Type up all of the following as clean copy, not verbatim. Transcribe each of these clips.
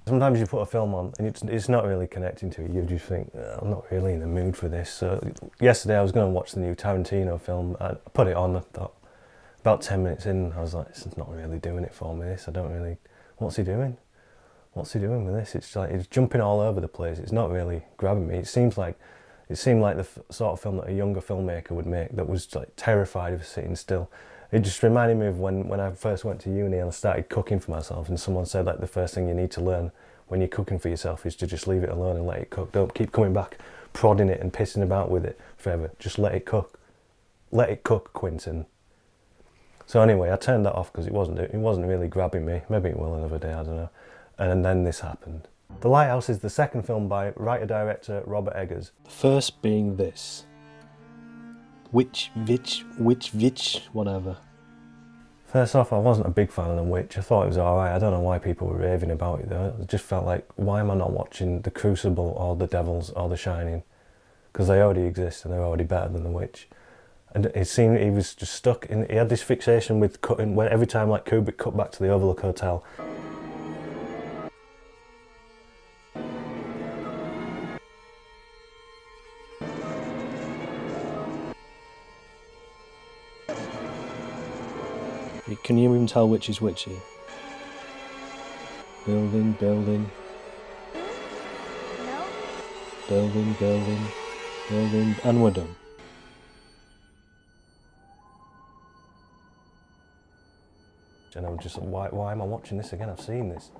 Sometimes you put a film on and it's not really connecting to you. You just think, I'm not really in the mood for this. So yesterday I was going to watch the new Tarantino film. I put it on. I thought, about 10 minutes in, I was like, this is not really doing it for me. This, I don't really. What's he doing? What's he doing with this? It's like it's jumping all over the place. It's not really grabbing me. It seemed like the sort of film that a younger filmmaker would make, that was like terrified of sitting still. It just reminded me of when I first went to uni and I started cooking for myself, and someone said like the first thing you need to learn when you're cooking for yourself is to just leave it alone and let it cook. Don't keep coming back, prodding it and pissing about with it forever. Just let it cook. Let it cook, Quentin. So anyway, I turned that off because it wasn't really grabbing me. Maybe it will another day, I don't know. And then this happened. The Lighthouse is the second film by writer-director Robert Eggers. The first being this. Which, whatever. First off, I wasn't a big fan of The Witch. I thought it was alright. I don't know why people were raving about it though. It just felt like, why am I not watching The Crucible or The Devils or The Shining? Because they already exist and they're already better than The Witch. And it seemed he was just stuck in, he had this fixation with cutting, when every time like Kubrick cut back to the Overlook Hotel. Can you even tell which is which here? Building. No. Building, and we're done. And I'm just like, why am I watching this again? I've seen this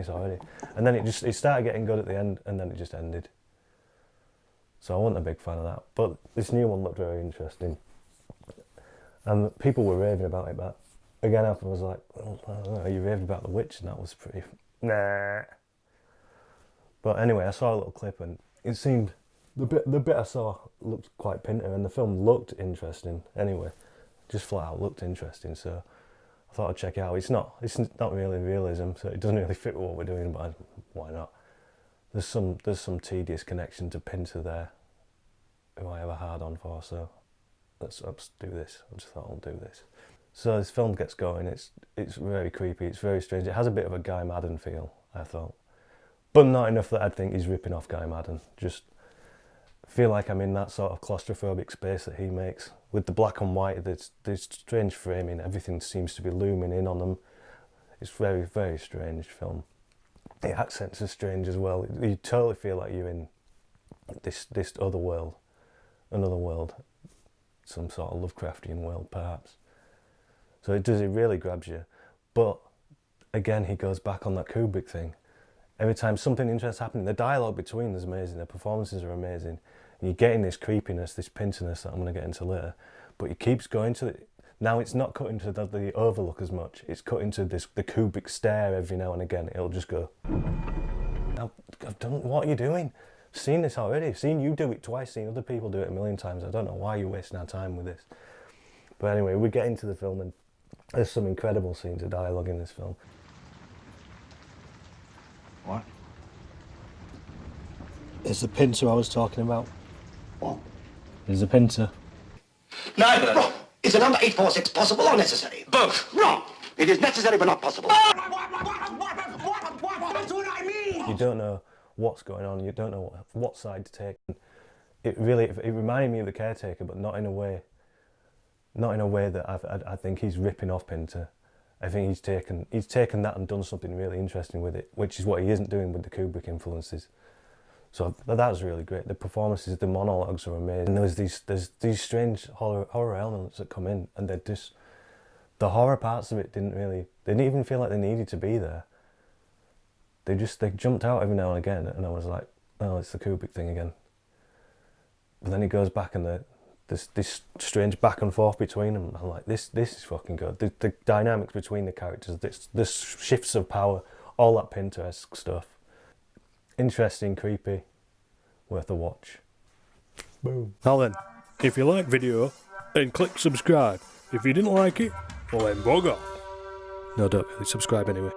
already. And then it started getting good at the end, and then it just ended. So I wasn't a big fan of that. But this new one looked very interesting. And people were raving about it, but again, I was like, oh, I don't know, you raved about The Witch, and that was pretty, nah. But anyway, I saw a little clip, and it seemed, the bit I saw looked quite Pinter, and the film looked interesting. Anyway, just flat out looked interesting, so I thought I'd check it out. It's not really realism, so it doesn't really fit with what we're doing, but why not? There's some tedious connection to Pinter there, who I have a hard on for, so let's do this. I just thought I'll do this. So this film gets going, it's very creepy, it's very strange. It has a bit of a Guy Maddin feel, I thought. But not enough that I'd think he's ripping off Guy Maddin. Just feel like I'm in that sort of claustrophobic space that he makes. With the black and white, there's strange framing, everything seems to be looming in on them. It's very, very strange film. The accents are strange as well. You totally feel like you're in this other world, another world. Some sort of Lovecraftian world, perhaps. So it really grabs you. But again, he goes back on that Kubrick thing. Every time something interesting happening, the dialogue between is amazing, the performances are amazing, and you're getting this creepiness, this Pinterness that I'm going to get into later. But he keeps going to it. Now it's not cutting to the Overlook as much. It's cutting to the Kubrick stare every now and again. It'll just go. I've done. What are you doing? I've seen this already. I've seen you do it twice. Seen other people do it a million times. I don't know why you're wasting our time with this. But anyway, we get into the film, and there's some incredible scenes of dialogue in this film. What? It's the Pinter I was talking about. What? There's the Pinter. Neither. Wrong. Is a number 846 possible or necessary? Both. Wrong. It is necessary but not possible. That's what I mean! You don't know what's going on. You don't know what side to take. It reminded me of The Caretaker, but not in a way that I think he's ripping off Pinter. I think he's taken that and done something really interesting with it, which is what he isn't doing with the Kubrick influences. So that was really great. The performances, the monologues are amazing. And there's these strange horror elements that come in, and they're just, the horror parts of it they didn't even feel like they needed to be there. They jumped out every now and again, and I was like, oh, it's the Kubrick thing again. But then he goes back, and this strange back and forth between them. I'm like, this is fucking good. The dynamics between the characters, this shifts of power, all that Pinterest stuff. Interesting, creepy, worth a watch. Boom. Now then, if you like video, then click subscribe. If you didn't like it, well then bug off. No, don't really subscribe anyway.